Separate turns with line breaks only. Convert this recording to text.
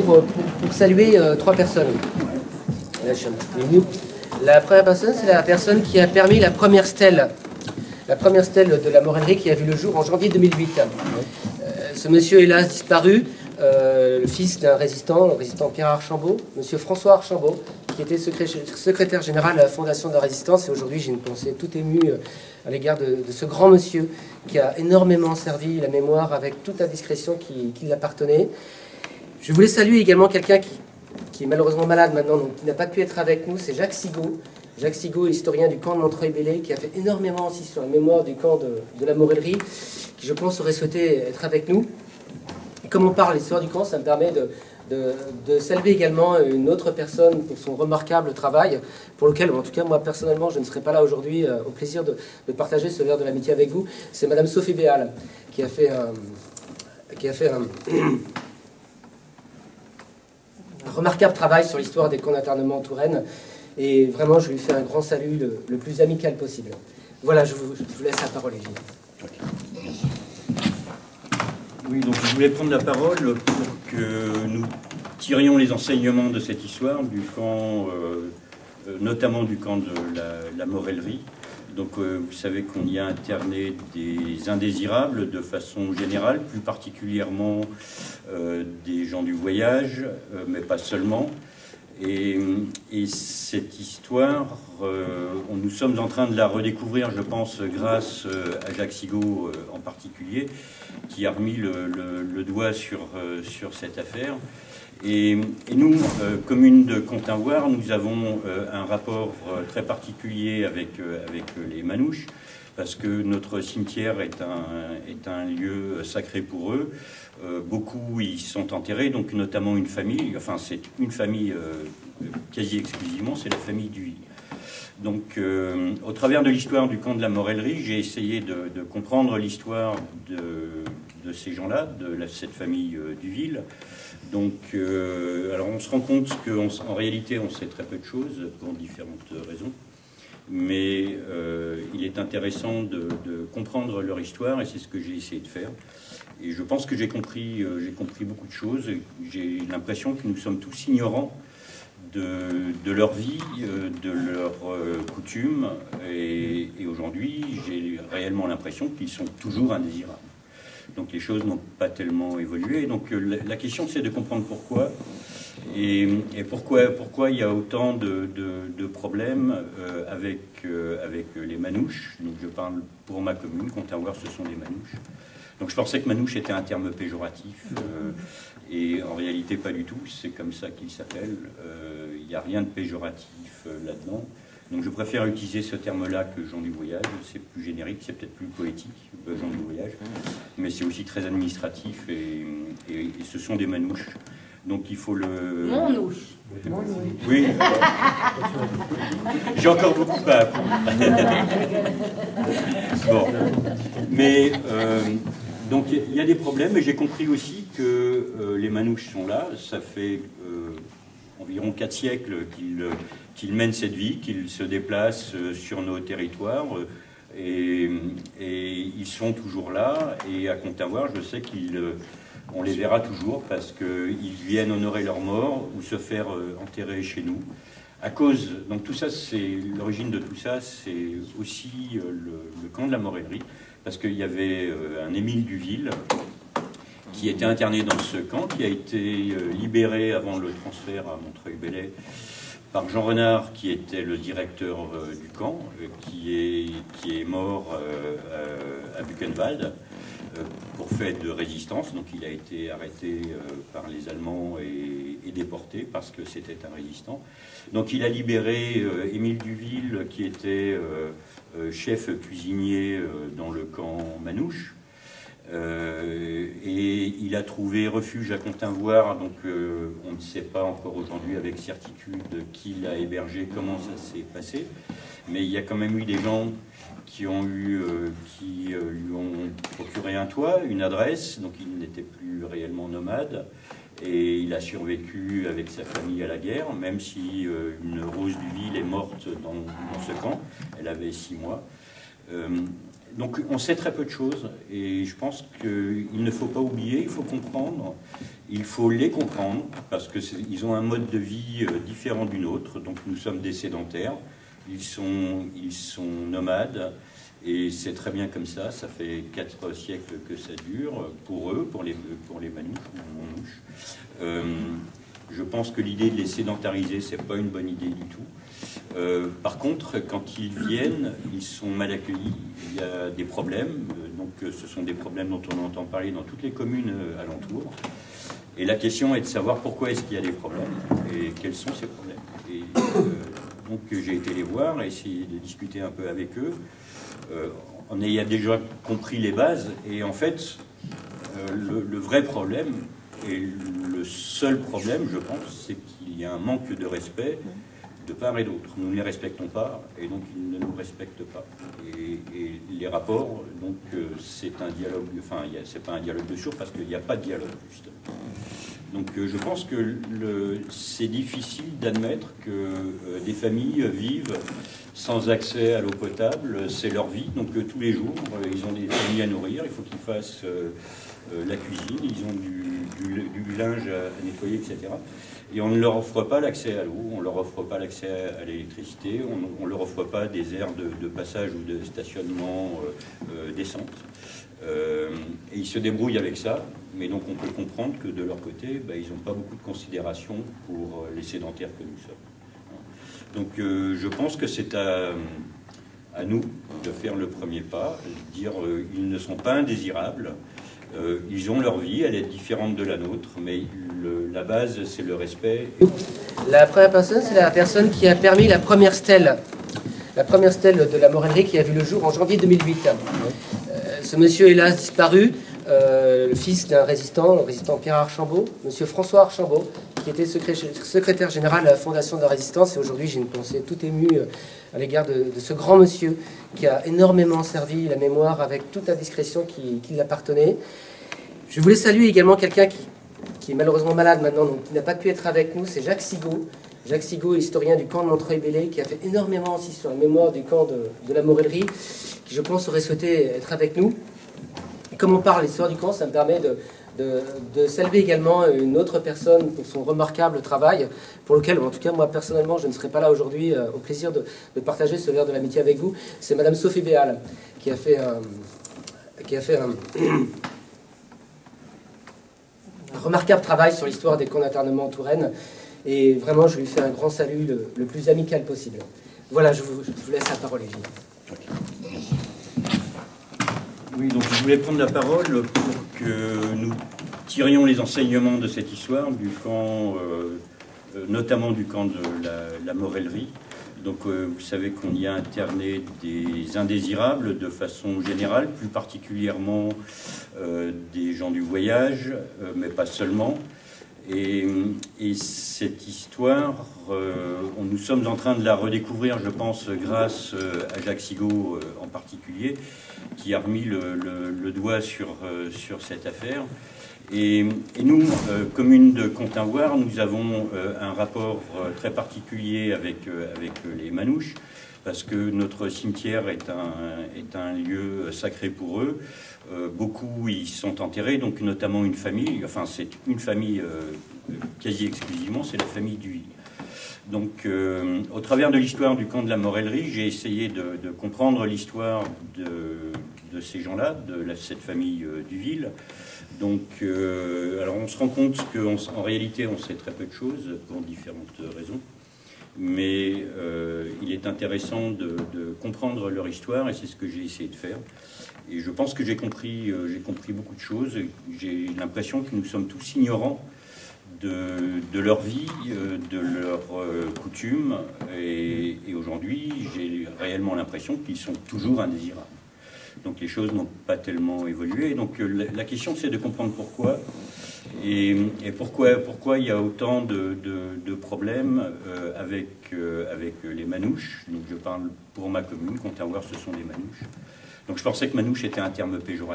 pour saluer trois personnes. Là, je suis un petit peu ému. La première personne, c'est la personne qui a permis la première stèle de la Morellerie qui a vu le jour en janvier 2008. Ce monsieur, hélas, disparu, le fils d'un résistant, le résistant Pierre Archambault, monsieur François Archambault, qui était secrétaire général de la Fondation de la Résistance. Et aujourd'hui, j'ai une pensée toute émue à l'égard de ce grand monsieur qui a énormément servi la mémoire avec toute la discrétion qui l'appartenait. Je voulais saluer également quelqu'un qui est malheureusement malade maintenant, donc qui n'a pas pu être avec nous, c'est Jacques Sigaud. Jacques Sigaud, historien du camp de Montreuil-Bellay, qui a fait énormément aussi sur la mémoire du camp de la Morellerie, qui je pense aurait souhaité être avec nous. Et comme on parle de l'histoire du camp, ça me permet de saluer également une autre personne pour son remarquable travail, pour lequel, en tout cas moi personnellement, je ne serai pas là aujourd'hui, au plaisir de partager ce verre de l'amitié avec vous. C'est Madame Sophie Béal, qui a fait un remarquable travail sur l'histoire des camps d'internement en Touraine. Et vraiment, je lui fais un grand salut le plus amical possible. Voilà, je vous laisse la parole, Gilles.
Oui, donc je voulais prendre la parole pour que nous tirions les enseignements de cette histoire du camp, notamment du camp de la Morellerie. Donc vous savez qu'on y a interné des indésirables de façon générale, plus particulièrement des gens du voyage, mais pas seulement. Et cette histoire, nous sommes en train de la redécouvrir, je pense, grâce à Jacques Sigaud en particulier, qui a remis le doigt sur cette affaire. Et nous, commune de Compt-en-Voire, nous avons un rapport très particulier avec les Manouches, parce que notre cimetière est un lieu sacré pour eux. Beaucoup y sont enterrés, donc notamment une famille, enfin c'est une famille quasi exclusivement, c'est la famille Duy. Donc au travers de l'histoire du camp de la Morellerie, j'ai essayé de comprendre l'histoire de ces gens-là, de cette famille Duville. Donc alors on se rend compte qu'en réalité on sait très peu de choses pour différentes raisons. Mais il est intéressant de comprendre leur histoire et c'est ce que j'ai essayé de faire. Et je pense que j'ai compris beaucoup de choses. J'ai l'impression que nous sommes tous ignorants de leur vie, de leurs coutumes. Et aujourd'hui, j'ai réellement l'impression qu'ils sont toujours indésirables. Donc les choses n'ont pas tellement évolué. Donc la question, c'est de comprendre pourquoi. Et pourquoi il y a autant de problèmes avec les Manouches. Donc je parle pour ma commune, Compt-en-Voire, ce sont des Manouches. Donc je pensais que Manouche était un terme péjoratif, et en réalité pas du tout, c'est comme ça qu'il s'appelle. Il n'y a rien de péjoratif là-dedans. Donc je préfère utiliser ce terme-là que gens du voyage, c'est plus générique, c'est peut-être plus poétique, gens du voyage, mais c'est aussi très administratif, et ce sont des Manouches. Donc il faut le...
Monouche.
Oui. J'ai encore beaucoup à apprendre. Bon. Mais donc il y a des problèmes, mais j'ai compris aussi que les Manouches sont là. Ça fait environ 4 siècles qu'ils mènent cette vie, qu'ils se déplacent sur nos territoires. Et ils sont toujours là. Et à Compt-en-Voire, je sais on les verra toujours parce qu'ils viennent honorer leur mort ou se faire enterrer chez nous. Donc tout ça, c'est l'origine de tout ça, c'est aussi le camp de la Morellerie, parce qu'il y avait un Émile Duville qui était interné dans ce camp, qui a été libéré avant le transfert à Montreuil-Bellay par Jean Renard, qui était le directeur du camp, qui est mort à Buchenwald pour fait de résistance. Donc il a été arrêté par les Allemands et déporté parce que c'était un résistant. Donc il a libéré Émile Duville, qui était chef cuisinier dans le camp Manouche. Et il a trouvé refuge à Compt-en-Voire, donc on ne sait pas encore aujourd'hui avec certitude qui l'a hébergé, comment ça s'est passé, mais il y a quand même eu des gens qui lui ont procuré un toit, une adresse, donc il n'était plus réellement nomade, et il a survécu avec sa famille à la guerre, même si une Rose Duville est morte dans ce camp, elle avait 6 mois. Donc on sait très peu de choses et je pense qu'il ne faut pas oublier, il faut comprendre, il faut les comprendre parce qu'ils ont un mode de vie différent du nôtre. Donc nous sommes des sédentaires, ils sont nomades et c'est très bien comme ça fait 4 siècles que ça dure pour eux, pour les manouches. Je pense que l'idée de les sédentariser, c'est pas une bonne idée du tout. Par contre, quand ils viennent, ils sont mal accueillis, il y a des problèmes, donc ce sont des problèmes dont on entend parler dans toutes les communes alentours. Et la question est de savoir pourquoi est-ce qu'il y a des problèmes et quels sont ces problèmes. Et donc j'ai été les voir et essayer de discuter un peu avec eux. On a déjà compris les bases et en fait, le vrai problème, et le seul problème, je pense, c'est qu'il y a un manque de respect de part et d'autre. Nous ne les respectons pas, et donc ils ne nous respectent pas. Et les rapports, donc c'est un dialogue, enfin, c'est pas un dialogue de sourds, parce qu'il n'y a pas de dialogue, justement. Donc je pense que c'est difficile d'admettre que des familles vivent sans accès à l'eau potable, c'est leur vie, donc tous les jours, ils ont des familles à nourrir, il faut qu'ils fassent la cuisine, ils ont du linge à nettoyer, etc. Et on ne leur offre pas l'accès à l'eau, on ne leur offre pas l'accès à l'électricité, on ne leur offre pas des aires de passage ou de stationnement décentes. Et ils se débrouillent avec ça, mais donc on peut comprendre que de leur côté, ils n'ont pas beaucoup de considération pour les sédentaires que nous sommes. Donc je pense que c'est à nous de faire le premier pas, de dire ils ne sont pas indésirables, ils ont leur vie, elle est différente de la nôtre, mais la base c'est le respect.
La première personne, c'est la personne qui a permis la première stèle de la Morellerie qui a vu le jour en janvier 2008. Ce monsieur, hélas, disparu, le fils d'un résistant, le résistant Pierre Archambault, monsieur François Archambault, qui était secrétaire général de la Fondation de la Résistance. Et aujourd'hui, j'ai une pensée toute émue à l'égard de ce grand monsieur qui a énormément servi la mémoire avec toute la discrétion qui l'appartenait. Je voulais saluer également quelqu'un qui est malheureusement malade maintenant, donc qui n'a pas pu être avec nous, c'est Jacques Sigaud. Jacques Sigaud, historien du camp de Montreuil-Bellay, qui a fait énormément aussi sur la mémoire du camp de la Morellerie, qui je pense aurait souhaité être avec nous. Et comme on parle de l'histoire du camp, ça me permet de saluer également une autre personne pour son remarquable travail, pour lequel, en tout cas moi personnellement, je ne serai pas là aujourd'hui, au plaisir de partager ce verre de l'amitié avec vous. C'est Madame Sophie Béal, qui a fait un remarquable travail sur l'histoire des camps d'internement en Touraine. Et vraiment, je lui fais un grand salut le plus amical possible. Voilà, je vous laisse la parole, Evelyne.
Oui, donc je voulais prendre la parole pour que nous tirions les enseignements de cette histoire du camp, notamment du camp de la Morellerie. Donc vous savez qu'on y a interné des indésirables de façon générale, plus particulièrement des gens du voyage, mais pas seulement. Et cette histoire, nous sommes en train de la redécouvrir, je pense, grâce à Jacques Sigaud en particulier, qui a remis le doigt sur cette affaire. Et nous, commune de Compt-un-Voire, nous avons un rapport très particulier avec les Manouches, parce que notre cimetière est un lieu sacré pour eux. Beaucoup y sont enterrés, donc notamment une famille, enfin c'est une famille quasi exclusivement, c'est la famille Duville. Donc au travers de l'histoire du camp de la Morellerie, j'ai essayé de comprendre l'histoire de ces gens-là, de cette famille Duville. Donc alors on se rend compte qu'en réalité on sait très peu de choses pour différentes raisons. Mais il est intéressant de comprendre leur histoire et c'est ce que j'ai essayé de faire. Et je pense que j'ai compris beaucoup de choses. J'ai l'impression que nous sommes tous ignorants de leur vie, de leurs coutumes. Et aujourd'hui, j'ai réellement l'impression qu'ils sont toujours indésirables. Donc les choses n'ont pas tellement évolué. Donc la question, c'est de comprendre pourquoi. Et pourquoi il y a autant de problèmes avec les Manouches. Donc je parle pour ma commune, Compt-un-Voire, ce sont des Manouches. Donc je pensais que Manouche était un terme péjoratif.